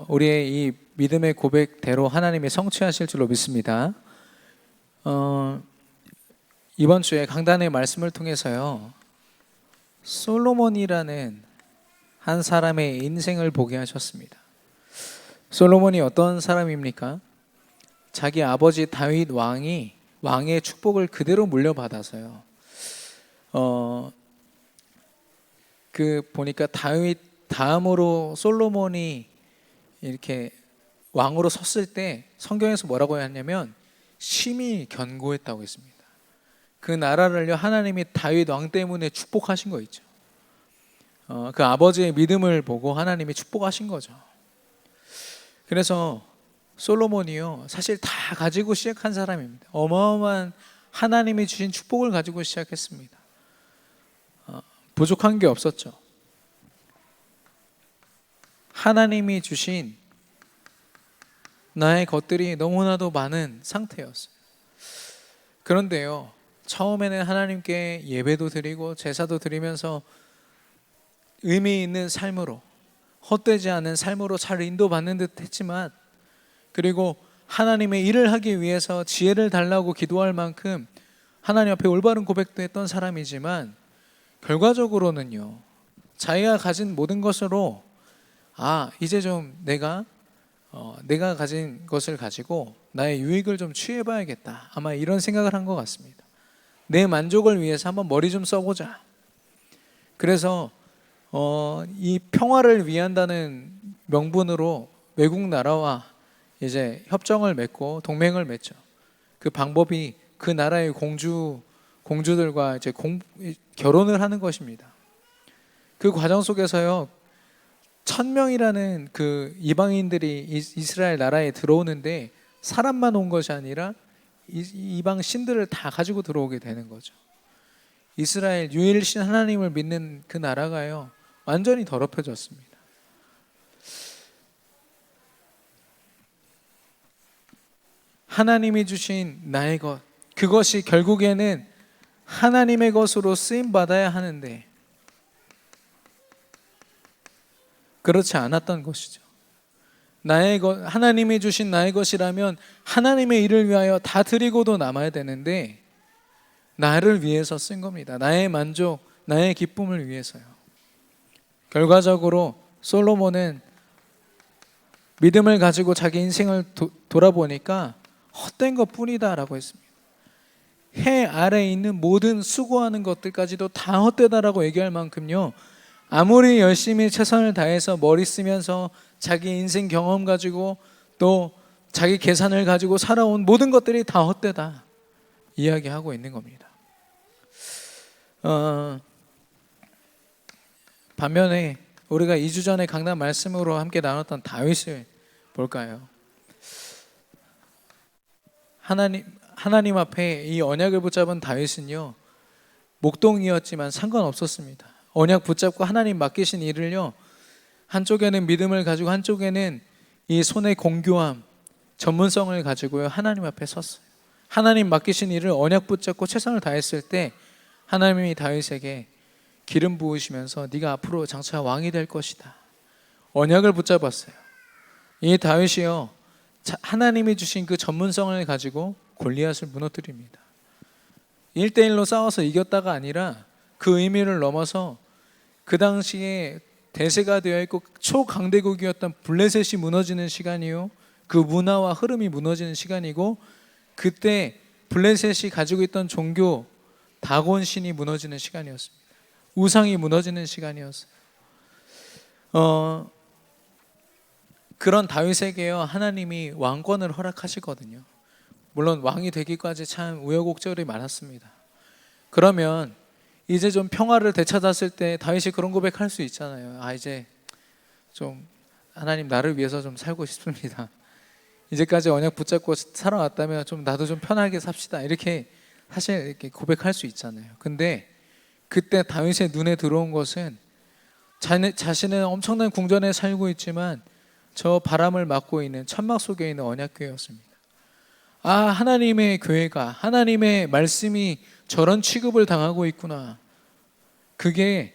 우리의 이 믿음의 고백대로 하나님이 성취하실 줄로 믿습니다. 이번 주에 강단의 말씀을 통해서요, 솔로몬이라는 한 사람의 인생을 보게 하셨습니다. 솔로몬이 어떤 사람입니까? 자기 아버지 다윗 왕이 왕의 축복을 그대로 물려받아서요. 보니까 다윗 다음으로 솔로몬이 이렇게 왕으로 섰을 때 성경에서 뭐라고 했냐면 심히 견고했다고 했습니다. 그 나라를요, 하나님이 다윗 왕 때문에 축복하신 거 있죠. 그 아버지의 믿음을 보고 하나님이 축복하신 거죠. 그래서 솔로몬이요, 사실 다 가지고 시작한 사람입니다. 어마어마한 하나님이 주신 축복을 가지고 시작했습니다. 부족한 게 없었죠. 하나님이 주신 나의 것들이 너무나도 많은 상태였어요. 그런데요, 처음에는 하나님께 예배도 드리고 제사도 드리면서 의미 있는 삶으로, 헛되지 않은 삶으로 잘 인도받는 듯 했지만, 그리고 하나님의 일을 하기 위해서 지혜를 달라고 기도할 만큼 하나님 앞에 올바른 고백도 했던 사람이지만, 결과적으로는요, 자기가 가진 모든 것으로 이제 좀 내가 가진 것을 가지고 나의 유익을 좀 취해봐야겠다, 아마 이런 생각을 한 것 같습니다. 내 만족을 위해서 한번 머리 좀 써보자. 그래서 이 평화를 위한다는 명분으로 외국 나라와 이제 협정을 맺고 동맹을 맺죠. 그 방법이 그 나라의 공주들과 이제 결혼을 하는 것입니다. 그 과정 속에서요, 1000명이라는 그 이방인들이 이스라엘 나라에 들어오는데 사람만 온 것이 아니라 이방 신들을 다 가지고 들어오게 되는 거죠. 이스라엘 유일신 하나님을 믿는 그 나라가요, 완전히 더럽혀졌습니다. 하나님이 주신 나의 것, 그것이 결국에는 하나님의 것으로 쓰임 받아야 하는데 그렇지 않았던 것이죠. 나의 것, 하나님이 주신 나의 것이라면 하나님의 일을 위하여 다 드리고도 남아야 되는데 나를 위해서 쓴 겁니다. 나의 만족, 나의 기쁨을 위해서요. 결과적으로 솔로몬은 믿음을 가지고 자기 인생을 돌아보니까 헛된 것뿐이다 라고 했습니다. 해 아래에 있는 모든 수고하는 것들까지도 다 헛되다라고 얘기할 만큼요, 아무리 열심히 최선을 다해서 머리 쓰면서 자기 인생 경험 가지고 또 자기 계산을 가지고 살아온 모든 것들이 다 헛되다 이야기하고 있는 겁니다. 반면에 우리가 2주 전에 강단 말씀으로 함께 나눴던 다윗을 볼까요? 하나님 앞에 이 언약을 붙잡은 다윗은요, 목동이었지만 상관없었습니다. 언약 붙잡고 하나님 맡기신 일을요, 한쪽에는 믿음을 가지고 한쪽에는 이 손의 공교함, 전문성을 가지고요, 하나님 앞에 섰어요. 하나님 맡기신 일을 언약 붙잡고 최선을 다했을 때 하나님이 다윗에게 기름 부으시면서 네가 앞으로 장차 왕이 될 것이다, 언약을 붙잡았어요. 이 다윗이요, 하나님이 주신 그 전문성을 가지고 골리앗을 무너뜨립니다. 1대1로 싸워서 이겼다가 아니라 그 의미를 넘어서 그 당시에 대세가 되어 있고 초강대국이었던 블레셋이 무너지는 시간이요, 그 문화와 흐름이 무너지는 시간이고, 그때 블레셋이 가지고 있던 종교 다곤 신이 무너지는 시간이었습니다. 우상이 무너지는 시간이었어요. 그런 다윗에게요, 하나님이 왕권을 허락하시거든요. 물론 왕이 되기까지 참 우여곡절이 많았습니다. 그러면 이제 좀 평화를 되찾았을 때 다윗이 그런 고백할 수 있잖아요. 이제 좀 하나님 나를 위해서 좀 살고 싶습니다. 이제까지 언약 붙잡고 살아왔다면 좀 나도 좀 편하게 삽시다, 이렇게 사실 이렇게 고백할 수 있잖아요. 근데 그때 다윗의 눈에 들어온 것은 자신은 엄청난 궁전에 살고 있지만 저 바람을 맞고 있는 천막 속에 있는 언약궤였습니다. 하나님의 교회가, 하나님의 말씀이 저런 취급을 당하고 있구나. 그게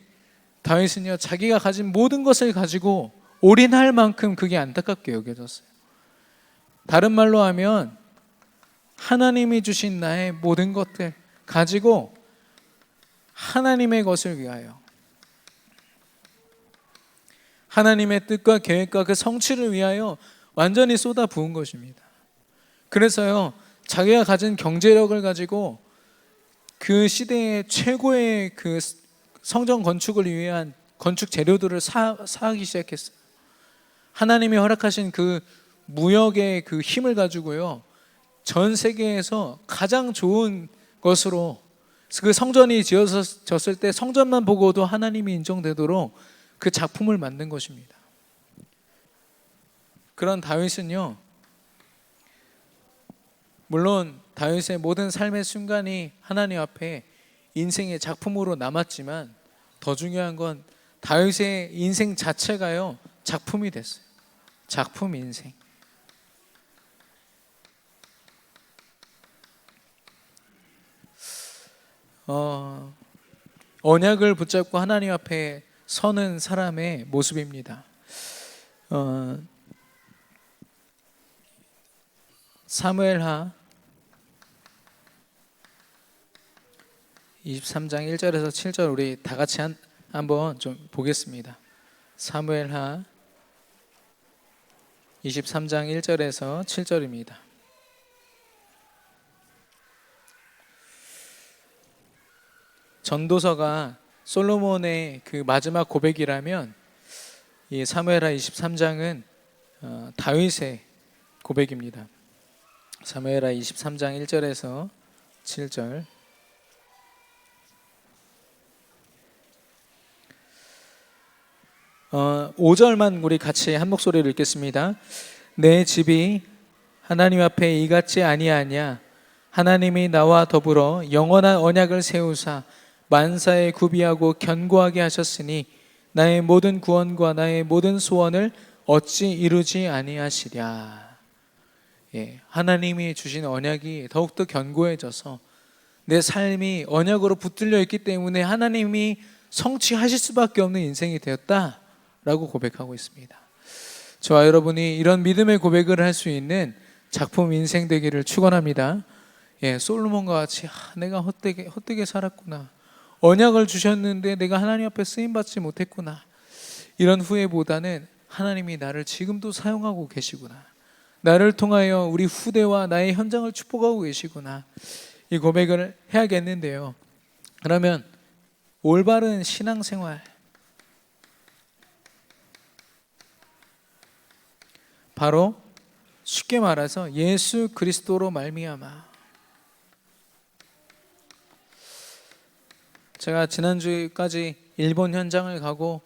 다윗은요, 자기가 가진 모든 것을 가지고 올인할 만큼 그게 안타깝게 여겨졌어요. 다른 말로 하면 하나님이 주신 나의 모든 것들 가지고 하나님의 것을 위하여, 하나님의 뜻과 계획과 그 성취를 위하여 완전히 쏟아 부은 것입니다. 그래서요, 자기가 가진 경제력을 가지고 그 시대의 최고의 그 성전 건축을 위한 건축 재료들을 사기 시작했어요. 하나님이 허락하신 그 무역의 그 힘을 가지고요, 전 세계에서 가장 좋은 것으로 그 성전이 지어졌을 때 성전만 보고도 하나님이 인정되도록 그 작품을 만든 것입니다. 그런 다윗은요, 물론 다윗의 모든 삶의 순간이 하나님 앞에 인생의 작품으로 남았지만 더 중요한 건 다윗의 인생 자체가요, 작품이 됐어요. 작품 인생. 언약을 붙잡고 하나님 앞에 서는 사람의 모습입니다. 사무엘하 23장 1절에서 7절 우리 다 같이 한번 좀 보겠습니다. 사무엘하 23장 1절에서 7절입니다. 전도서가 솔로몬의 그 마지막 고백이라면 이 사무엘하 23장은 다윗의 고백입니다. 사무엘하 23장 1절에서 7절. 5절만 우리 같이 한 목소리로 읽겠습니다. 내 집이 하나님 앞에 이같이 아니하냐. 하나님이 나와 더불어 영원한 언약을 세우사 만사에 구비하고 견고하게 하셨으니 나의 모든 구원과 나의 모든 소원을 어찌 이루지 아니하시랴. 하나님이 주신 언약이 더욱더 견고해져서 내 삶이 언약으로 붙들려 있기 때문에 하나님이 성취하실 수밖에 없는 인생이 되었다라고 고백하고 있습니다. 저와 여러분이 이런 믿음의 고백을 할 수 있는 작품 인생 되기를 축원합니다. 솔로몬과 같이 내가 헛되게 살았구나, 언약을 주셨는데 내가 하나님 앞에 쓰임받지 못했구나, 이런 후회보다는 하나님이 나를 지금도 사용하고 계시구나, 나를 통하여 우리 후대와 나의 현장을 축복하고 계시구나, 이 고백을 해야겠는데요. 그러면 올바른 신앙생활, 바로 쉽게 말해서 예수 그리스도로 말미암아. 제가 지난주까지 일본 현장을 가고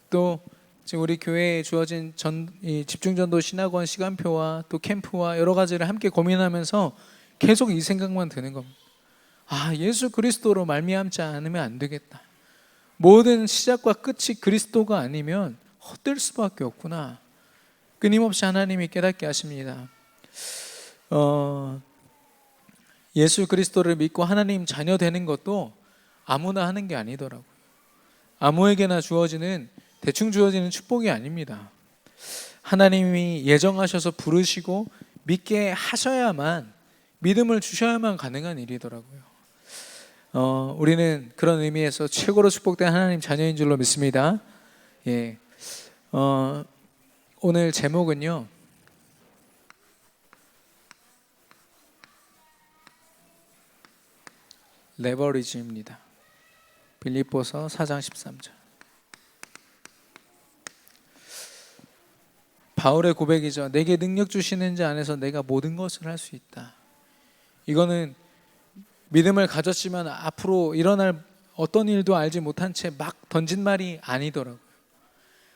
또 지금 우리 교회에 주어진 집중전도 신학원 시간표와 또 캠프와 여러 가지를 함께 고민하면서 계속 이 생각만 드는 겁니다. 예수 그리스도로 말미암지 않으면 안 되겠다. 모든 시작과 끝이 그리스도가 아니면 헛될 수밖에 없구나. 끊임없이 하나님이 깨닫게 하십니다. 예수 그리스도를 믿고 하나님 자녀 되는 것도 아무나 하는 게 아니더라고요. 아무에게나 대충 주어지는 축복이 아닙니다. 하나님이 예정하셔서 부르시고 믿게 하셔야만, 믿음을 주셔야만 가능한 일이더라고요. 우리는 그런 의미에서 최고로 축복된 하나님 자녀인 줄로 믿습니다. 오늘 제목은요, 레버리지입니다. 빌립보서 4장 13절. 바울의 고백이죠. 내게 능력 주시는 자 안에서 내가 모든 것을 할 수 있다. 이거는 믿음을 가졌지만 앞으로 일어날 어떤 일도 알지 못한 채 막 던진 말이 아니더라고요.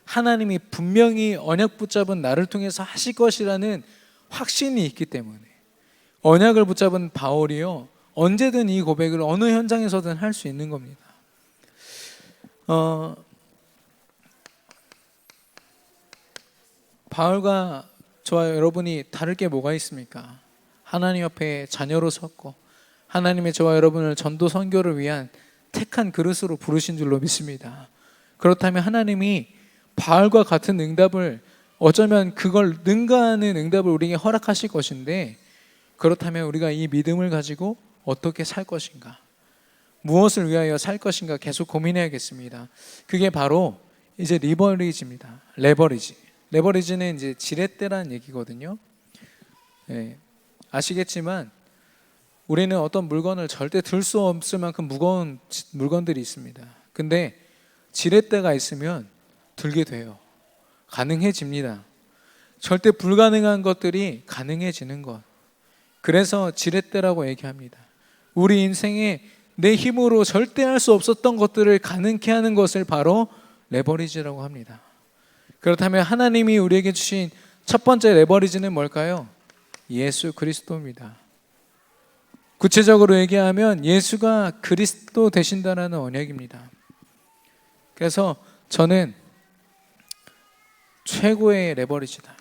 하나님이 분명히 언약 붙잡은 나를 통해서 하실 것이라는 확신이 있기 때문에 언약을 붙잡은 바울이요, 언제든 이 고백을 어느 현장에서든 할 수 있는 겁니다. 바울과 저와 여러분이 다를 게 뭐가 있습니까? 하나님 앞에 자녀로 섰고 하나님의 저와 여러분을 전도 선교를 위한 택한 그릇으로 부르신 줄로 믿습니다. 그렇다면 하나님이 바알과 같은 응답을, 어쩌면 그걸 능가하는 응답을 우리에게 허락하실 것인데, 그렇다면 우리가 이 믿음을 가지고 어떻게 살 것인가, 무엇을 위하여 살 것인가 계속 고민해야겠습니다. 그게 바로 이제 리버리지입니다. 레버리지는 이제 지렛대라는 얘기거든요. 네, 아시겠지만 우리는 어떤 물건을 절대 들 수 없을 만큼 무거운 물건들이 있습니다. 근데 지렛대가 있으면 들게 돼요. 가능해집니다. 절대 불가능한 것들이 가능해지는 것. 그래서 지렛대라고 얘기합니다. 우리 인생에 내 힘으로 절대 할 수 없었던 것들을 가능케 하는 것을 바로 레버리지라고 합니다. 그렇다면 하나님이 우리에게 주신 첫 번째 레버리지는 뭘까요? 예수 그리스도입니다. 구체적으로 얘기하면 예수가 그리스도 되신다는 언약입니다. 그래서 저는 최고의 레버리지다.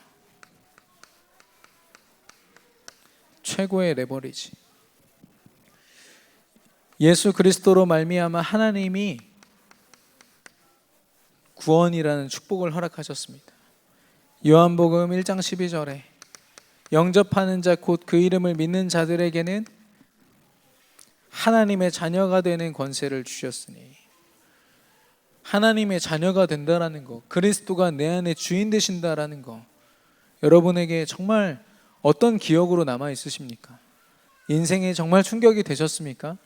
최고의 레버리지. 예수 그리스도로 말미암아 하나님이 구원이라는 축복을 허락하셨습니다. 요한복음 1장 12절에 영접하는 자 곧 그 이름을 믿는 자들에게는 하나님의 자녀가 되는 권세를 주셨으니, 하나님의 자녀가 된다라는 거, 그리스도가 내 안에 주인 되신다라는 거, 여러분에게 정말 어떤 기억으로 남아 있으십니까? 인생에 정말 충격이 되셨습니까?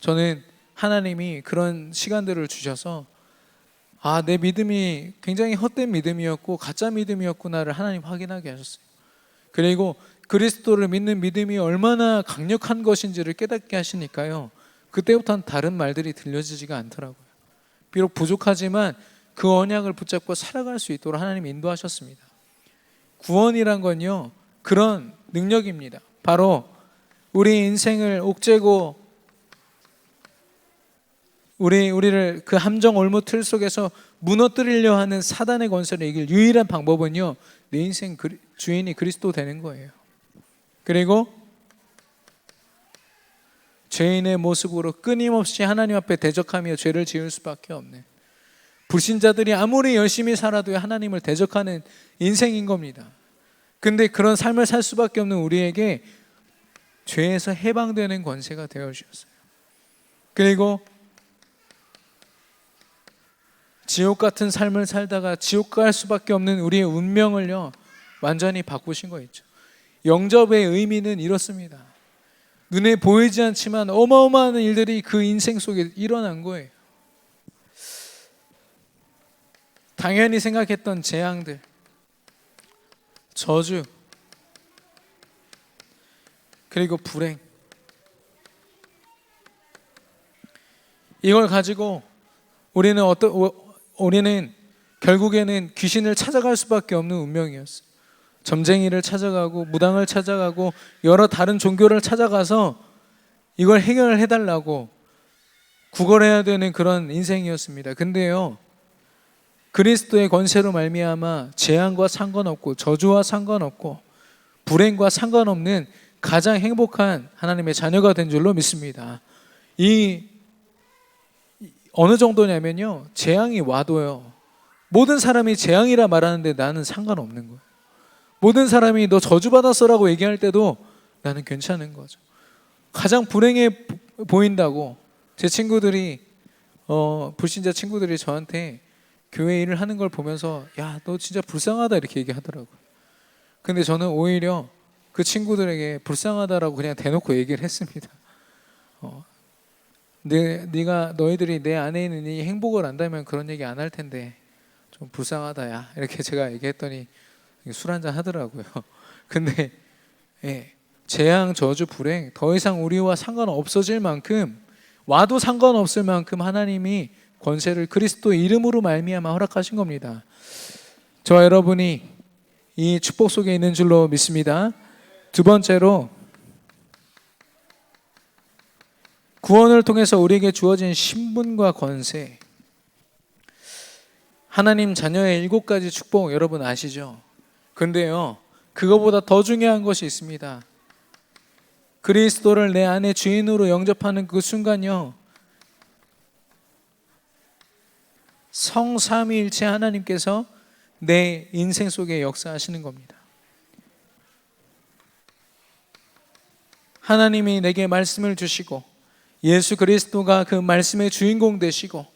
저는 하나님이 그런 시간들을 주셔서 내 믿음이 굉장히 헛된 믿음이었고 가짜 믿음이었구나를 하나님 확인하게 하셨어요. 그리고 그리스도를 믿는 믿음이 얼마나 강력한 것인지를 깨닫게 하시니까요, 그때부터는 다른 말들이 들려지지가 않더라고요. 비록 부족하지만 그 언약을 붙잡고 살아갈 수 있도록 하나님이 인도하셨습니다. 구원이란 건요, 그런 능력입니다. 바로 우리 인생을 옥죄고 우리를 그 함정 올무 틀 속에서 무너뜨리려 하는 사단의 권세를 이길 유일한 방법은요, 내 인생 주인이 그리스도 되는 거예요. 그리고 죄인의 모습으로 끊임없이 하나님 앞에 대적하며 죄를 지을 수밖에 없는, 불신자들이 아무리 열심히 살아도 하나님을 대적하는 인생인 겁니다. 근데 그런 삶을 살 수밖에 없는 우리에게 죄에서 해방되는 권세가 되어 주셨어요. 그리고 지옥 같은 삶을 살다가 지옥 갈 수밖에 없는 우리의 운명을요, 완전히 바꾸신 거 있죠. 영접의 의미는 이렇습니다. 눈에 보이지 않지만 어마어마한 일들이 그 인생 속에 일어난 거예요. 당연히 생각했던 재앙들, 저주, 그리고 불행, 이걸 가지고 우리는 결국에는 귀신을 찾아갈 수밖에 없는 운명이었어요. 점쟁이를 찾아가고 무당을 찾아가고 여러 다른 종교를 찾아가서 이걸 해결을 해달라고 구걸해야 되는 그런 인생이었습니다. 근데요, 그리스도의 권세로 말미암아 재앙과 상관없고 저주와 상관없고 불행과 상관없는 가장 행복한 하나님의 자녀가 된 줄로 믿습니다. 이 어느 정도냐면요, 재앙이 와도요, 모든 사람이 재앙이라 말하는데 나는 상관없는 거예요. 모든 사람이 너 저주받았어라고 얘기할 때도 나는 괜찮은 거죠. 가장 불행해 보인다고 제 친구들이 불신자 친구들이 저한테 교회 일을 하는 걸 보면서 야, 너 진짜 불쌍하다 이렇게 얘기하더라고요. 근데 저는 오히려 그 친구들에게 불쌍하다라고 그냥 대놓고 얘기를 했습니다. 너희들이 내 안에 있는 이 행복을 안다면 그런 얘기 안 할 텐데 좀 불쌍하다 야, 이렇게 제가 얘기했더니 술 한잔 하더라고요. 근데 재앙, 저주, 불행 더 이상 우리와 상관없어질 만큼, 와도 상관없을 만큼 하나님이 권세를 그리스도 이름으로 말미암아 허락하신 겁니다. 저와 여러분이 이 축복 속에 있는 줄로 믿습니다. 두 번째로, 구원을 통해서 우리에게 주어진 신분과 권세, 하나님 자녀의 7가지 축복 여러분 아시죠? 근데요, 그거보다 더 중요한 것이 있습니다. 그리스도를 내 안에 주인으로 영접하는 그 순간요, 성삼위일체 하나님께서 내 인생 속에 역사하시는 겁니다. 하나님이 내게 말씀을 주시고 예수 그리스도가 그 말씀의 주인공 되시고,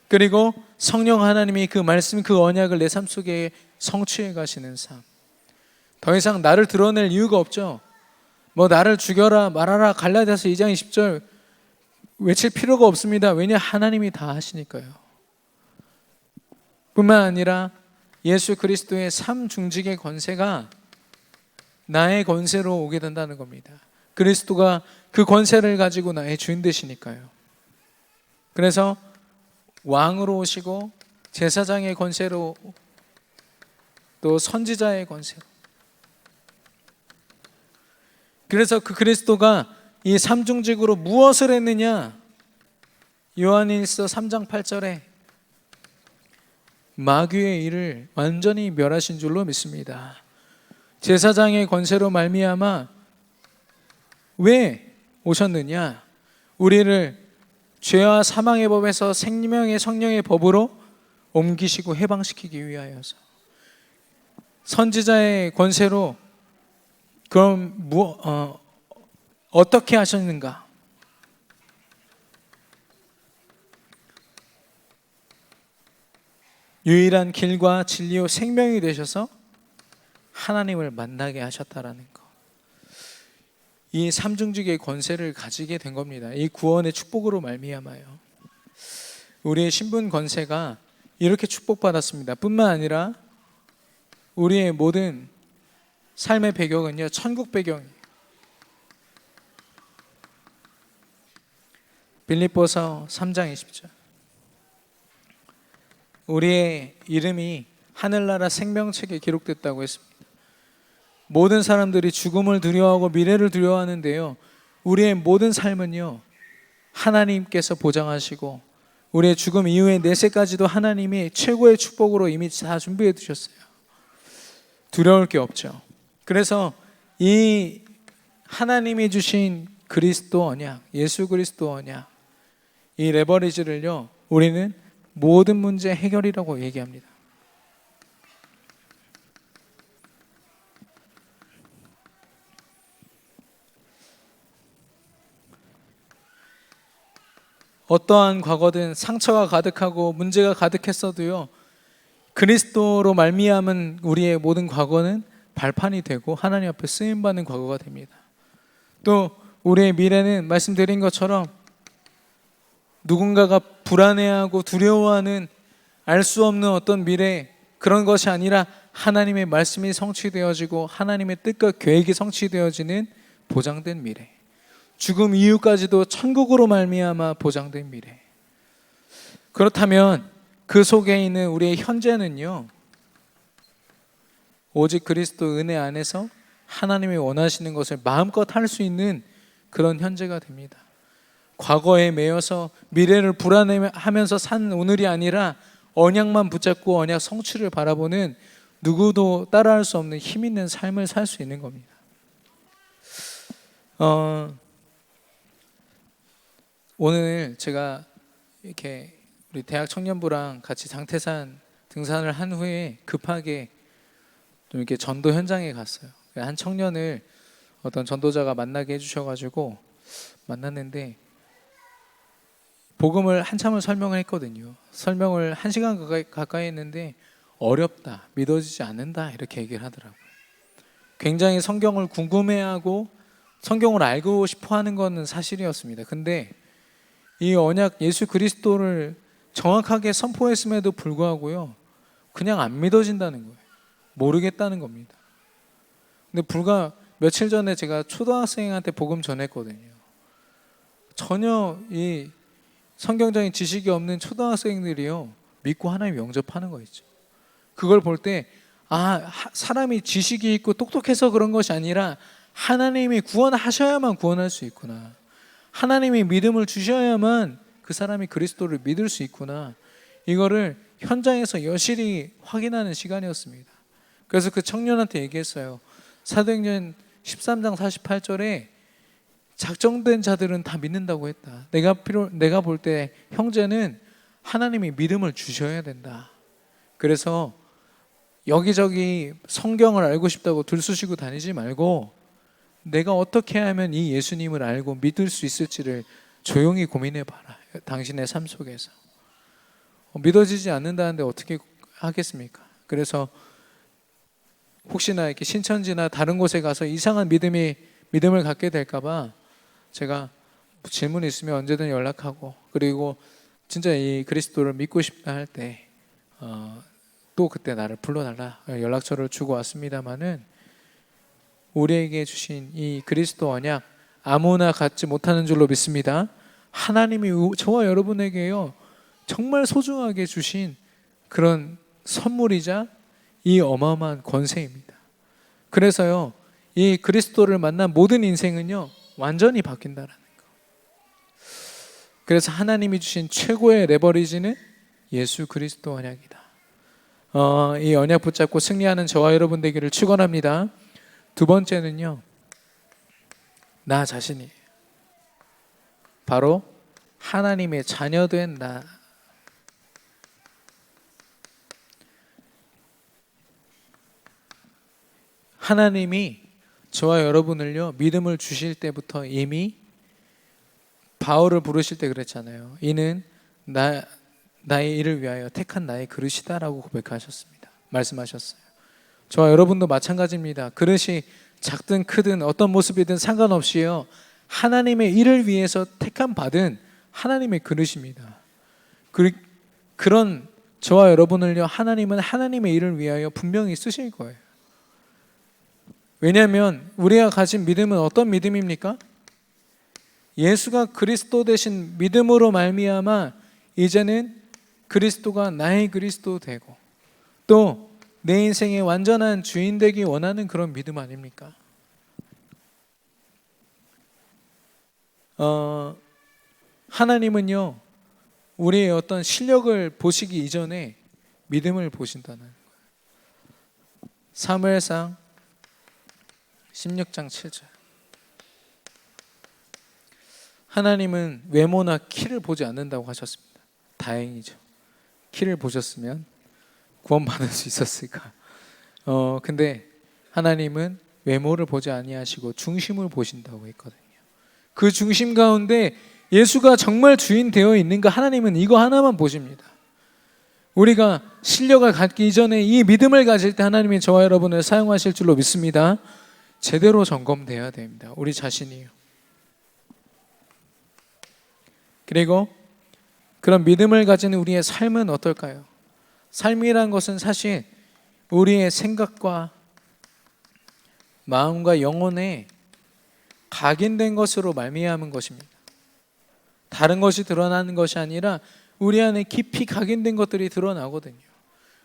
그리고 성령 하나님이 그 말씀, 그 언약을 내 삶 속에 성취해 가시는 삶. 더 이상 나를 드러낼 이유가 없죠. 뭐 나를 죽여라 말아라 갈라디아서 2장 20절 외칠 필요가 없습니다. 왜냐, 하나님이 다 하시니까요. 뿐만 아니라 예수 그리스도의 삶 중직의 권세가 나의 권세로 오게 된다는 겁니다. 그리스도가 그 권세를 가지고 나의 주인 되시니까요. 그래서 왕으로 오시고 제사장의 권세로, 또 선지자의 권세로, 그래서 그 그리스도가 이 삼중직으로 무엇을 했느냐? 요한일서 3장 8절에 마귀의 일을 완전히 멸하신 줄로 믿습니다. 제사장의 권세로 말미암아 왜 오셨느냐? 우리를 죄와 사망의 법에서 생명의 성령의 법으로 옮기시고 해방시키기 위하여서. 선지자의 권세로 그럼 어떻게 하셨는가? 유일한 길과 진리요 생명이 되셔서 하나님을 만나게 하셨다라는 것. 이 삼중직의 권세를 가지게 된 겁니다. 이 구원의 축복으로 말미암아요. 우리의 신분 권세가 이렇게 축복받았습니다. 뿐만 아니라 우리의 모든 삶의 배경은요, 천국 배경이에요. 빌립보서 3장 20절. 우리의 이름이 하늘나라 생명책에 기록됐다고 했습니다. 모든 사람들이 죽음을 두려워하고 미래를 두려워하는데요, 우리의 모든 삶은요, 하나님께서 보장하시고 우리의 죽음 이후의 내세까지도 하나님이 최고의 축복으로 이미 다 준비해 두셨어요. 두려울 게 없죠. 그래서 이 하나님이 주신 그리스도 언약, 예수 그리스도 언약, 이 레버리지를요, 우리는 모든 문제 해결이라고 얘기합니다. 어떠한 과거든 상처가 가득하고 문제가 가득했어도요, 그리스도로 말미암은 우리의 모든 과거는 발판이 되고 하나님 앞에 쓰임받는 과거가 됩니다. 또 우리의 미래는 말씀드린 것처럼 누군가가 불안해하고 두려워하는 알 수 없는 어떤 미래, 그런 것이 아니라 하나님의 말씀이 성취되어지고 하나님의 뜻과 계획이 성취되어지는 보장된 미래, 죽음 이후까지도 천국으로 말미암아 보장된 미래. 그렇다면 그 속에 있는 우리의 현재는요, 오직 그리스도 은혜 안에서 하나님이 원하시는 것을 마음껏 할 수 있는 그런 현재가 됩니다. 과거에 매여서 미래를 불안해하면서 산 오늘이 아니라 언약만 붙잡고 언약 성취를 바라보는, 누구도 따라할 수 없는 힘 있는 삶을 살 수 있는 겁니다. 오늘 제가 이렇게 우리 대학 청년부랑 같이 장태산 등산을 한 후에 급하게 좀 이렇게 전도 현장에 갔어요. 한 청년을 어떤 전도자가 만나게 해주셔가지고 만났는데, 복음을 한참을 설명을 했거든요. 설명을 1시간 가까이 했는데 어렵다, 믿어지지 않는다, 이렇게 얘기를 하더라고요. 굉장히 성경을 궁금해하고 성경을 알고 싶어하는 것은 사실이었습니다. 근데 이 언약 예수 그리스도를 정확하게 선포했음에도 불구하고요, 그냥 안 믿어진다는 거예요. 모르겠다는 겁니다. 근데 불과 며칠 전에 제가 초등학생한테 복음 전했거든요. 전혀 이 성경적인 지식이 없는 초등학생들이요, 믿고 하나님 영접하는 거 있죠. 그걸 볼 때, 사람이 지식이 있고 똑똑해서 그런 것이 아니라 하나님이 구원하셔야만 구원할 수 있구나, 하나님이 믿음을 주셔야만 그 사람이 그리스도를 믿을 수 있구나, 이거를 현장에서 여실히 확인하는 시간이었습니다. 그래서 그 청년한테 얘기했어요. 사도행전 13장 48절에 작정된 자들은 다 믿는다고 했다. 내가 볼 때 형제는 하나님이 믿음을 주셔야 된다. 그래서 여기저기 성경을 알고 싶다고 들쑤시고 다니지 말고 내가 어떻게 하면 이 예수님을 알고 믿을 수 있을지를 조용히 고민해 봐라. 당신의 삶 속에서. 믿어지지 않는다는데 어떻게 하겠습니까? 그래서 혹시나 이렇게 신천지나 다른 곳에 가서 이상한 믿음을 갖게 될까봐 제가 질문 있으면 언제든 연락하고, 그리고 진짜 이 그리스도를 믿고 싶다 할 때 또 그때 나를 불러달라 연락처를 주고 왔습니다마는, 우리에게 주신 이 그리스도 언약 아무나 갖지 못하는 줄로 믿습니다. 하나님이 저와 여러분에게요 정말 소중하게 주신 그런 선물이자 이 어마어마한 권세입니다. 그래서요 이 그리스도를 만난 모든 인생은요 완전히 바뀐다라는 거. 그래서 하나님이 주신 최고의 레버리지는 예수 그리스도 언약이다. 이 언약 붙잡고 승리하는 저와 여러분 되기를 축원합니다. 두 번째는요, 나 자신이에요. 바로 하나님의 자녀된 나. 하나님이 저와 여러분을요 믿음을 주실 때부터 이미 바울을 부르실 때 그랬잖아요. 이는 나의 일을 위하여 택한 나의 그릇이다라고 고백하셨습니다. 말씀하셨어요. 저와 여러분도 마찬가지입니다. 그릇이 작든 크든 어떤 모습이든 상관없이요 하나님의 일을 위해서 택한 받은 하나님의 그릇입니다. 그런 저와 여러분을요 하나님은 하나님의 일을 위하여 분명히 쓰실 거예요. 왜냐하면 우리가 가진 믿음은 어떤 믿음입니까? 예수가 그리스도 되신 믿음으로 말미암아 이제는 그리스도가 나의 그리스도 되고 또 내 인생의 완전한 주인 되기 원하는 그런 믿음 아닙니까? 하나님은요 우리의 어떤 실력을 보시기 이전에 믿음을 보신다는 거예요. 사무엘상 16장 7절. 하나님은 외모나 키를 보지 않는다고 하셨습니다. 다행이죠. 키를 보셨으면 구원받을 수 있었을까. 근데 하나님은 외모를 보지 아니하시고 중심을 보신다고 했거든요. 그 중심 가운데 예수가 정말 주인 되어 있는가, 하나님은 이거 하나만 보십니다. 우리가 실력을 갖기 이전에 이 믿음을 가질 때 하나님이 저와 여러분을 사용하실 줄로 믿습니다. 제대로 점검되어야 됩니다. 우리 자신이요. 그리고 그런 믿음을 가진 우리의 삶은 어떨까요? 삶이란 것은 사실 우리의 생각과 마음과 영혼에 각인된 것으로 말미암은 것입니다. 다른 것이 드러나는 것이 아니라 우리 안에 깊이 각인된 것들이 드러나거든요.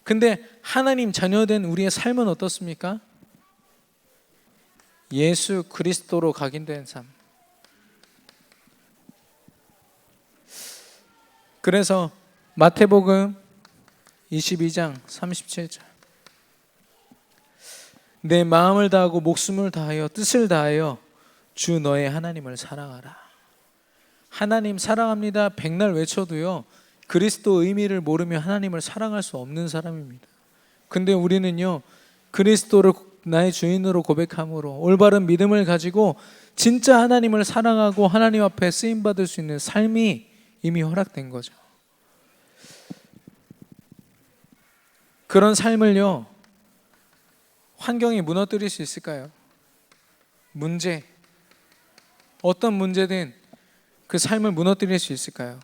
근데 하나님 자녀된 우리의 삶은 어떻습니까? 예수 그리스도로 각인된 삶. 그래서 마태복음 22장 37절. 내 마음을 다하고 목숨을 다하여 뜻을 다하여 주 너의 하나님을 사랑하라. 하나님 사랑합니다 백날 외쳐도요 그리스도 의미를 모르며 하나님을 사랑할 수 없는 사람입니다. 근데 우리는요 그리스도를 나의 주인으로 고백함으로 올바른 믿음을 가지고 진짜 하나님을 사랑하고 하나님 앞에 쓰임받을 수 있는 삶이 이미 허락된 거죠. 그런 삶을요 환경이 무너뜨릴 수 있을까요? 문제, 어떤 문제든 그 삶을 무너뜨릴 수 있을까요?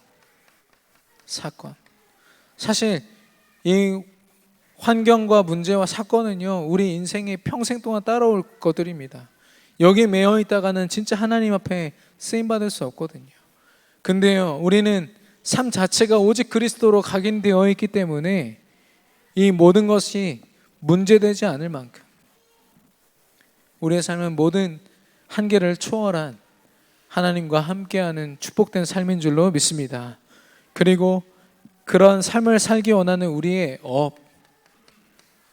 사건. 사실 이 환경과 문제와 사건은요 우리 인생의 평생 동안 따라올 것들입니다. 여기에 매여 있다가는 진짜 하나님 앞에 쓰임받을 수 없거든요. 근데요 우리는 삶 자체가 오직 그리스도로 각인되어 있기 때문에 이 모든 것이 문제되지 않을 만큼 우리의 삶은 모든 한계를 초월한 하나님과 함께하는 축복된 삶인 줄로 믿습니다. 그리고 그런 삶을 살기 원하는 우리의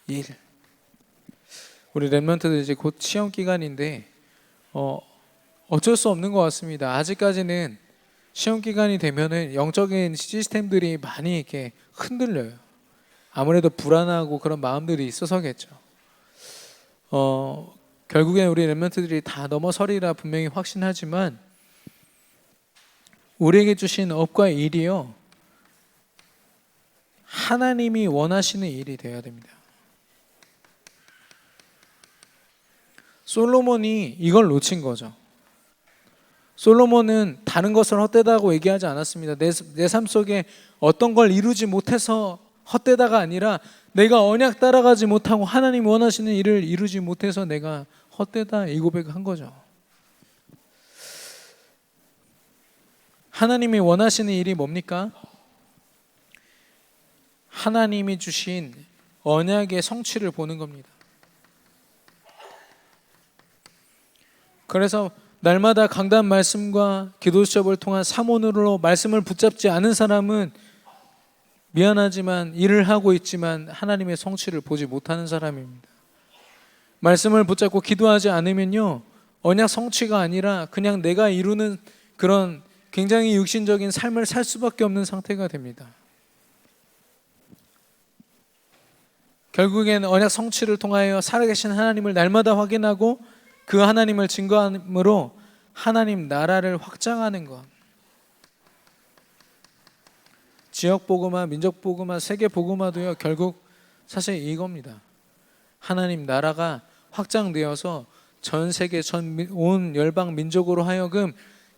일. 우리 랩런트들 이제 곧 시험 기간인데 어쩔 수 없는 것 같습니다. 아직까지는 시험 기간이 되면은 영적인 시스템들이 많이 이렇게 흔들려요. 아무래도 불안하고 그런 마음들이 있어서겠죠. 결국엔 우리 렘넌트들이 다 넘어서리라 분명히 확신하지만 우리에게 주신 업과 일이요, 하나님이 원하시는 일이 되어야 됩니다. 솔로몬이 이걸 놓친 거죠. 솔로몬은 다른 것을 헛되다고 얘기하지 않았습니다. 내 삶 속에 어떤 걸 이루지 못해서 헛되다가 아니라 내가 언약 따라가지 못하고 하나님 원하시는 일을 이루지 못해서 내가 헛되다 이 고백을 한 거죠. 하나님이 원하시는 일이 뭡니까? 하나님이 주신 언약의 성취를 보는 겁니다. 그래서 날마다 강단 말씀과 기도 수첩을 통한 사모으로 말씀을 붙잡지 않은 사람은 미안하지만 일을 하고 있지만 하나님의 성취를 보지 못하는 사람입니다. 말씀을 붙잡고 기도하지 않으면요, 언약 성취가 아니라 그냥 내가 이루는 그런 굉장히 육신적인 삶을 살 수밖에 없는 상태가 됩니다. 결국엔 언약 성취를 통하여 살아계신 하나님을 날마다 확인하고 그 하나님을 증거함으로 하나님 나라를 확장하는 것. 지역 복음화, 민족 복음화, 세계 복음화도요, 결국 사실 이겁니다. 하나님 나라가 확장되어서 전 세계 온 열방 민족으로 하여금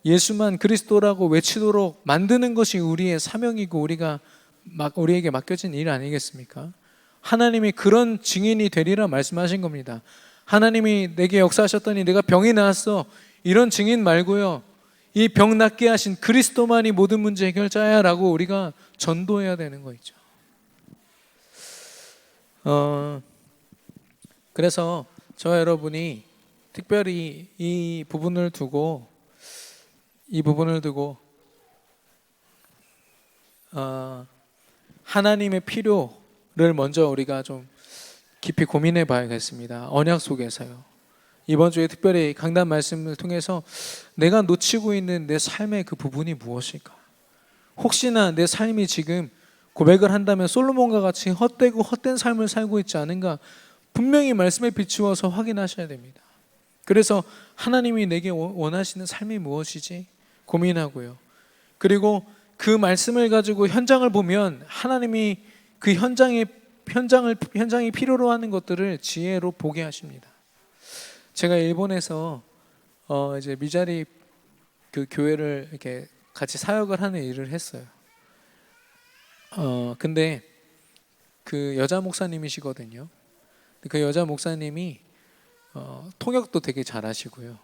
예수만 그리스도라고 외치도록 만드는 것이 우리의 사명이고 우리에게 맡겨진 일 아니겠습니까? 하나님이 그런 증인이 되리라 말씀하신 겁니다. 하나님이 내게 역사하셨더니 내가 병이 나았어, 이런 증인 말고요, 이 병 낫게 하신 그리스도만이 모든 문제 해결자야 라고 우리가 전도해야 되는 거 있죠. 그래서 저와 여러분이 특별히 이 부분을 두고 하나님의 필요를 먼저 우리가 좀 깊이 고민해 봐야겠습니다. 언약 속에서요. 이번 주에 특별히 강단 말씀을 통해서 내가 놓치고 있는 내 삶의 그 부분이 무엇일까? 혹시나 내 삶이 지금 고백을 한다면 솔로몬과 같이 헛되고 헛된 삶을 살고 있지 않은가? 분명히 말씀에 비추어서 확인하셔야 됩니다. 그래서 하나님이 내게 원하시는 삶이 무엇이지? 고민하고요. 그리고 그 말씀을 가지고 현장을 보면 하나님이 그 현장이 필요로 하는 것들을 지혜로 보게 하십니다. 제가 일본에서 이제 미자리 그 교회를 이렇게 같이 사역을 하는 일을 했어요. 근데 그 여자 목사님이시거든요. 그 여자 목사님이 통역도 되게 잘하시고요.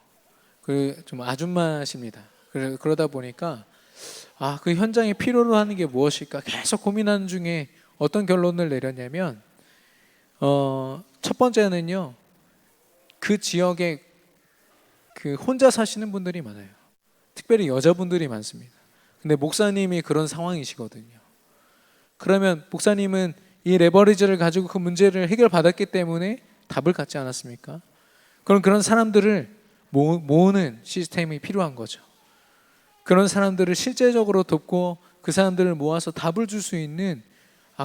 그 좀 아줌마십니다. 그러다 보니까 그 현장에 필요로 하는 게 무엇일까 계속 고민하는 중에 어떤 결론을 내렸냐면 첫 번째는요, 그 지역에 그 혼자 사시는 분들이 많아요. 특별히 여자분들이 많습니다. 근데 목사님이 그런 상황이시거든요. 그러면 목사님은 이 레버리지를 가지고 그 문제를 해결받았기 때문에 답을 갖지 않았습니까? 그럼 그런 사람들을 모으는 시스템이 필요한 거죠. 그런 사람들을 실제적으로 돕고 그 사람들을 모아서 답을 줄 수 있는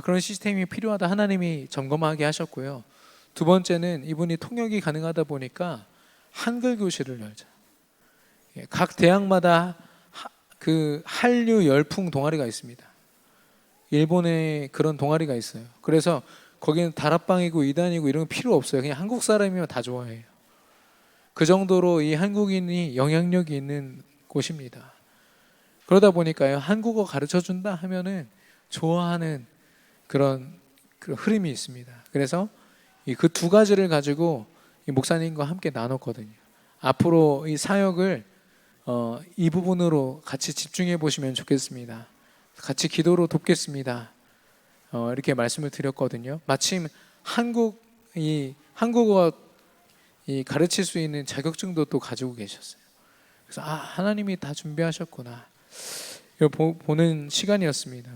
그런 시스템이 필요하다 하나님이 점검하게 하셨고요. 두 번째는 이분이 통역이 가능하다 보니까 한글 교실을 열자. 각 대학마다 그 한류 열풍 동아리가 있습니다. 일본에 그런 동아리가 있어요. 그래서 거기는 다락방이고 이단이고 이런 거 필요 없어요. 그냥 한국 사람이면 다 좋아해요. 그 정도로 이 한국인이 영향력이 있는 곳입니다. 그러다 보니까요, 한국어 가르쳐준다 하면은 좋아하는 그런 흐름이 있습니다. 그래서 그 두 가지를 가지고 이 목사님과 함께 나눴거든요. 앞으로 이 사역을 이 부분으로 같이 집중해 보시면 좋겠습니다. 같이 기도로 돕겠습니다. 이렇게 말씀을 드렸거든요. 마침 한국어 가르칠 수 있는 자격증도 또 가지고 계셨어요. 그래서 하나님이 다 준비하셨구나, 이걸 보는 시간이었습니다.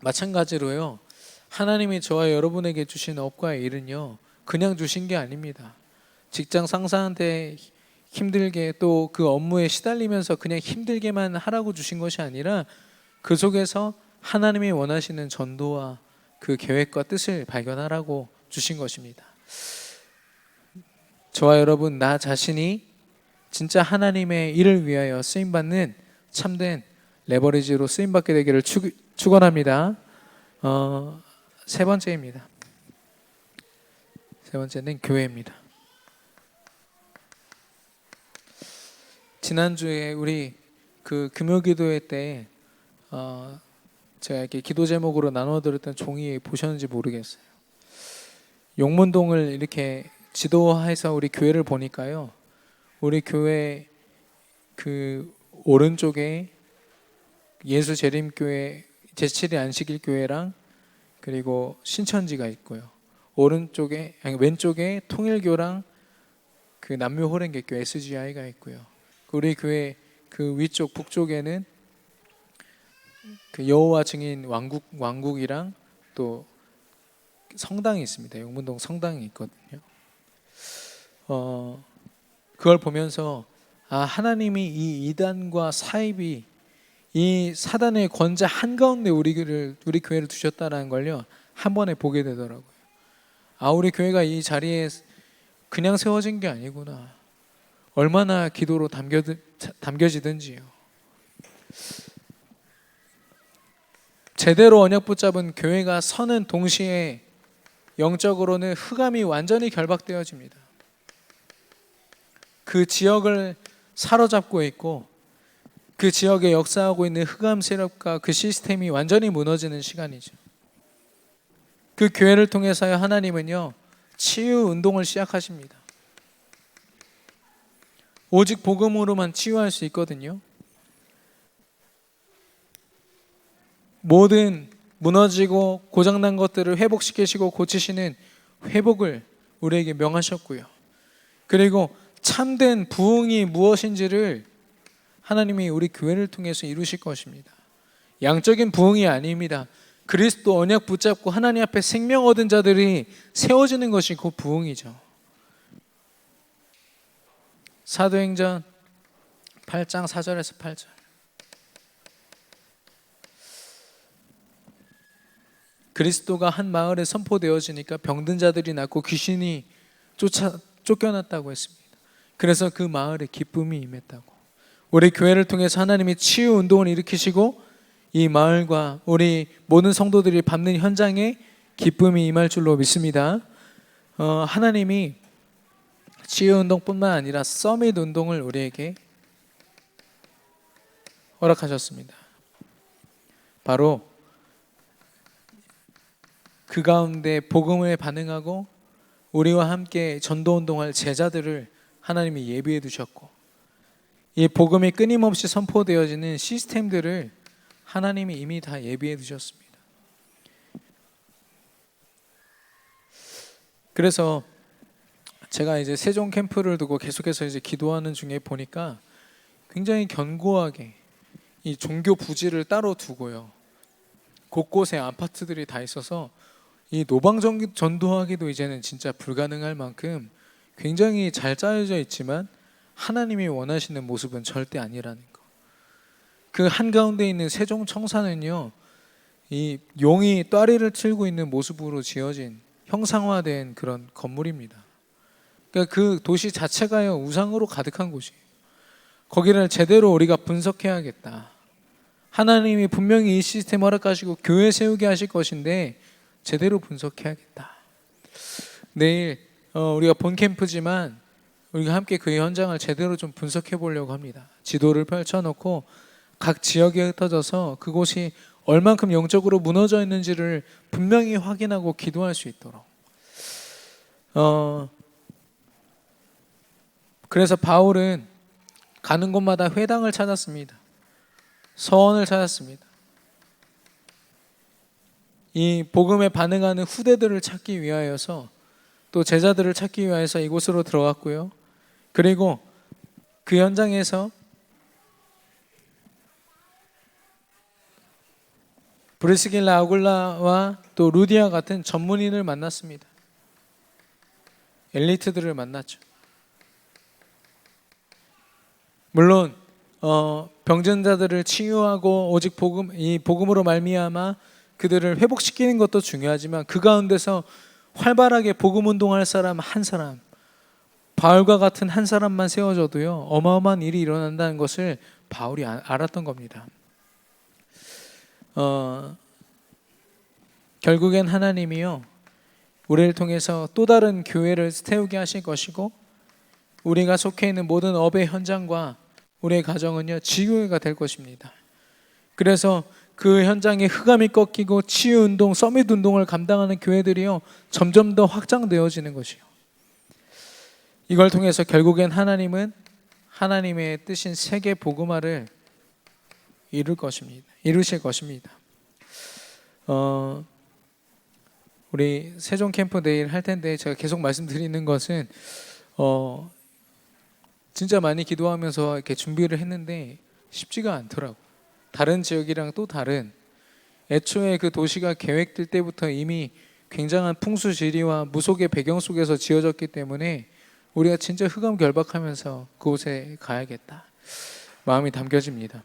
마찬가지로요, 하나님이 저와 여러분에게 주신 업과 일은요, 그냥 주신 게 아닙니다. 직장 상사한테 힘들게 또 그 업무에 시달리면서 그냥 힘들게만 하라고 주신 것이 아니라 그 속에서 하나님이 원하시는 전도와 그 계획과 뜻을 발견하라고 주신 것입니다. 저와 여러분, 나 자신이 진짜 하나님의 일을 위하여 쓰임받는 참된 레버리지로 쓰임받게 되기를 축원합니다. 세 번째입니다. 세 번째는 교회입니다. 지난주에 우리 그 금요기도회 때 제가 이렇게 기도 제목으로 나눠드렸던 종이 보셨는지 모르겠어요. 용문동을 이렇게 지도해서 우리 교회를 보니까요, 우리 교회 그 오른쪽에 예수재림교회 제7일 안식일교회랑 그리고 신천지가 있고요, 왼쪽에 통일교랑 그 남묘호랭개교 SGI가 있고요, 우리 교회 그 위쪽 북쪽에는 그 여호와 증인 왕국이랑 또 성당이 있습니다. 용문동 성당이 있거든요. 그걸 보면서 하나님이 이 이단과 사입이 이 사단의 권자 한가운데 우리 교회를 두셨다라는 걸요, 한 번에 보게 되더라고요. 우리 교회가 이 자리에 그냥 세워진 게 아니구나. 얼마나 기도로 담겨지든지요. 제대로 언약 붙잡은 교회가 서는 동시에 영적으로는 흑암이 완전히 결박되어집니다. 그 지역을 사로잡고 있고 그 지역에 역사하고 있는 흑암 세력과 그 시스템이 완전히 무너지는 시간이죠. 그 교회를 통해서요, 하나님은요, 치유 운동을 시작하십니다. 오직 복음으로만 치유할 수 있거든요. 모든 무너지고 고장난 것들을 회복시키시고 고치시는 회복을 우리에게 명하셨고요. 그리고 참된 부흥이 무엇인지를 하나님이 우리 교회를 통해서 이루실 것입니다. 양적인 부흥이 아닙니다. 그리스도 언약 붙잡고 하나님 앞에 생명 얻은 자들이 세워지는 것이 그 부흥이죠. 사도행전 8장 4절에서 8절. 그리스도가 한 마을에 선포되어지니까 병든 자들이 낫고 귀신이 쫓겨났다고 했습니다. 그래서 그 마을에 기쁨이 임했다고. 우리 교회를 통해서 하나님이 치유 운동을 일으키시고 이 마을과 우리 모든 성도들이 밟는 현장에 기쁨이 임할 줄로 믿습니다. 하나님이 치유 운동뿐만 아니라 서밋 운동을 우리에게 허락하셨습니다. 바로 그 가운데 복음에 반응하고 우리와 함께 전도 운동할 제자들을 하나님이 예비해 두셨고, 이 복음이 끊임없이 선포되어지는 시스템들을 하나님이 이미 다 예비해 두셨습니다. 그래서 제가 이제 세종 캠프를 두고 계속해서 이제 기도하는 중에 보니까 굉장히 견고하게 이 종교 부지를 따로 두고요, 곳곳에 아파트들이 다 있어서 이 노방전 전도하기도 이제는 진짜 불가능할 만큼 굉장히 잘 짜여져 있지만 하나님이 원하시는 모습은 절대 아니라는 거. 그 한가운데 있는 세종 청사는요, 이 용이 또아리를 틀고 있는 모습으로 지어진 형상화된 그런 건물입니다. 그러니까 그 도시 자체가요, 우상으로 가득한 곳이에요. 거기를 제대로 우리가 분석해야겠다. 하나님이 분명히 이 시스템 허락하시고 교회 세우게 하실 것인데 제대로 분석해야겠다. 내일 우리가 본 캠프지만 우리가 함께 그 현장을 제대로 좀 분석해 보려고 합니다. 지도를 펼쳐놓고 각 지역에 흩어져서 그곳이 얼만큼 영적으로 무너져 있는지를 분명히 확인하고 기도할 수 있도록. 그래서 바울은 가는 곳마다 회당을 찾았습니다. 서원을 찾았습니다. 이 복음에 반응하는 후대들을 찾기 위하여서, 또 제자들을 찾기 위하여서 이곳으로 들어갔고요. 그리고 그 현장에서 브리스길라 아굴라와 또 루디아 같은 전문인을 만났습니다. 엘리트들을 만났죠. 물론 병든 자들을 치유하고 오직 이 복음으로 말미암아 그들을 회복시키는 것도 중요하지만 그 가운데서 활발하게 복음 운동할 사람 한 사람, 바울과 같은 한 사람만 세워져도요 어마어마한 일이 일어난다는 것을 바울이 알았던 겁니다. 결국엔 하나님이요 우리를 통해서 또 다른 교회를 세우게 하실 것이고, 우리가 속해 있는 모든 업의 현장과 우리의 가정은요 지교회가 될 것입니다. 그래서 그 현장에 흑암이 꺾이고 치유운동, 서밋운동을 감당하는 교회들이요 점점 더 확장되어지는 것이요, 이걸 통해서 결국엔 하나님은 하나님의 뜻인 세계 복음화를 이루실 것입니다. 우리 세종 캠프 내일 할 텐데 제가 계속 말씀드리는 것은 진짜 많이 기도하면서 이렇게 준비를 했는데 쉽지가 않더라고. 다른 지역이랑 또 다른, 애초에 그 도시가 계획될 때부터 이미 굉장한 풍수지리와 무속의 배경 속에서 지어졌기 때문에 우리가 진짜 흑암결박하면서 그곳에 가야겠다 마음이 담겨집니다.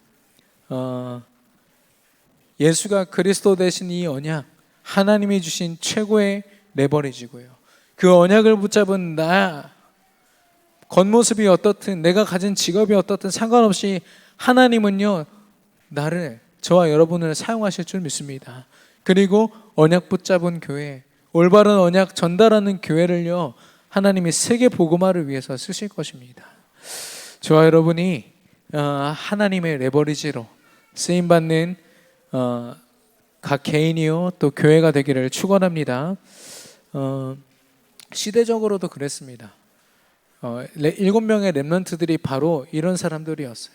예수가 그리스도 되신 이 언약, 하나님이 주신 최고의 레버리지고요, 그 언약을 붙잡은 나, 겉모습이 어떻든 내가 가진 직업이 어떻든 상관없이 하나님은요 나를, 저와 여러분을 사용하실 줄 믿습니다. 그리고 언약 붙잡은 교회, 올바른 언약 전달하는 교회를요 하나님이 세계 복음화를 위해서 쓰실 것입니다. 저와 여러분이 하나님의 레버리지로 쓰임받는 각 개인이요 또 교회가 되기를 축원합니다. 시대적으로도 그랬습니다. 7명의 렘넌트들이 바로 이런 사람들이었어요.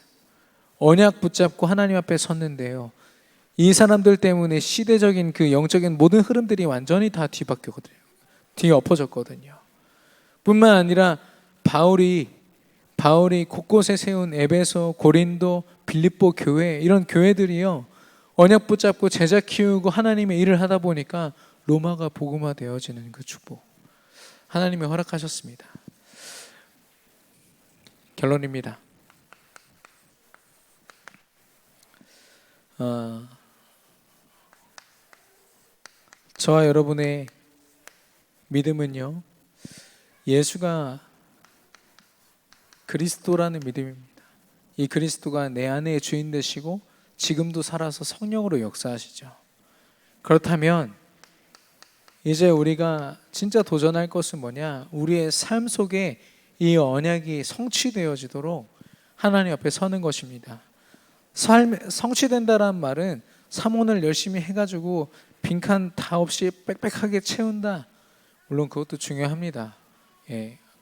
언약 붙잡고 하나님 앞에 섰는데요, 이 사람들 때문에 시대적인 그 영적인 모든 흐름들이 완전히 다 뒤엎어졌거든요. 뿐만 아니라 바울이 곳곳에 세운 에베소, 고린도, 빌립보 교회, 이런 교회들이요 언약 붙잡고 제자 키우고 하나님의 일을 하다 보니까 로마가 복음화 되어지는 그 축복 하나님이 허락하셨습니다. 결론입니다. 저와 여러분의 믿음은요 예수가 그리스도라는 믿음입니다. 이 그리스도가 내 안에 주인 되시고 지금도 살아서 성령으로 역사하시죠. 그렇다면 이제 우리가 진짜 도전할 것은 뭐냐, 우리의 삶 속에 이 언약이 성취되어지도록 하나님 앞에 서는 것입니다. 성취된다란 말은 사모를 열심히 해가지고 빈칸 다 없이 빽빽하게 채운다, 물론 그것도 중요합니다.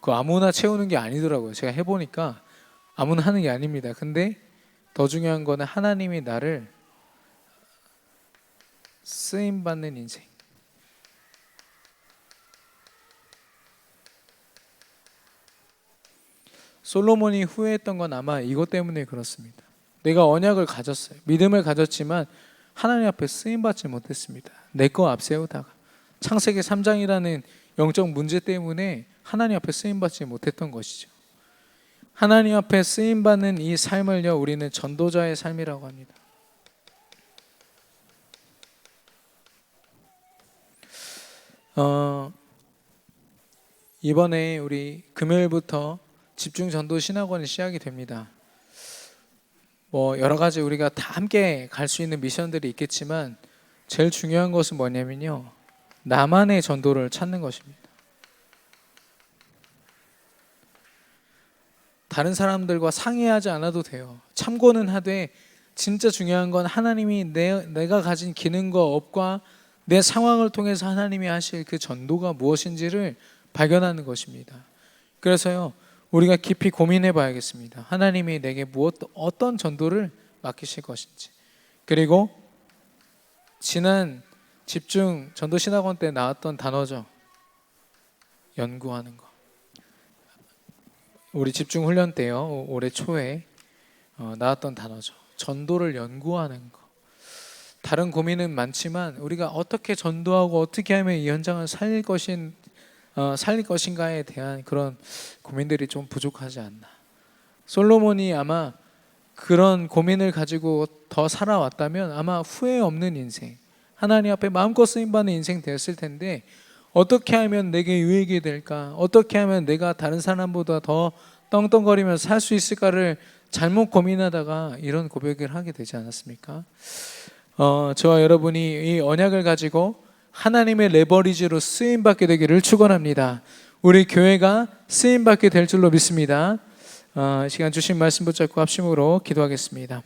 그 아무나 채우는 게 아니더라고요. 제가 해보니까 아무나 하는 게 아닙니다. 근데 더 중요한 거는 하나님이 나를 쓰임받는 인생, 솔로몬이 후회했던 건 아마 이것 때문에 그렇습니다. 내가 언약을 가졌어요. 믿음을 가졌지만 하나님 앞에 쓰임받지 못했습니다. 내 거 앞세우다가 창세기 3장이라는 영적 문제 때문에 하나님 앞에 쓰임받지 못했던 것이죠. 하나님 앞에 쓰임받는 이 삶을요 우리는 전도자의 삶이라고 합니다. 이번에 우리 금요일부터 집중 전도 신학원이 시작이 됩니다. 여러 가지 우리가 다 함께 갈 수 있는 미션들이 있겠지만 제일 중요한 것은 뭐냐면요, 나만의 전도를 찾는 것입니다. 다른 사람들과 상의하지 않아도 돼요. 참고는 하되 진짜 중요한 건 하나님이 내가 가진 기능과 업과 내 상황을 통해서 하나님이 하실 그 전도가 무엇인지를 발견하는 것입니다. 그래서요 우리가 깊이 고민해 봐야겠습니다. 하나님이 내게 어떤 전도를 맡기실 것인지. 그리고 지난 집중 전도 신학원 때 나왔던 단어죠. 연구하는 거. 우리 집중 훈련 때요 올해 초에 나왔던 단어죠. 전도를 연구하는 거. 다른 고민은 많지만 우리가 어떻게 전도하고 어떻게 하면 이 현장을 살릴 것인가에 대한 그런 고민들이 좀 부족하지 않나. 솔로몬이 아마 그런 고민을 가지고 더 살아왔다면 아마 후회 없는 인생, 하나님 앞에 마음껏 쓰임받는 인생 되었을 텐데, 어떻게 하면 내게 유익이 될까? 어떻게 하면 내가 다른 사람보다 더 떵떵거리면서 살 수 있을까를 잘못 고민하다가 이런 고백을 하게 되지 않았습니까? 저와 여러분이 이 언약을 가지고 하나님의 레버리지로 쓰임받게 되기를 축원합니다. 우리 교회가 쓰임받게 될 줄로 믿습니다. 시간 주신 말씀 붙잡고 합심으로 기도하겠습니다.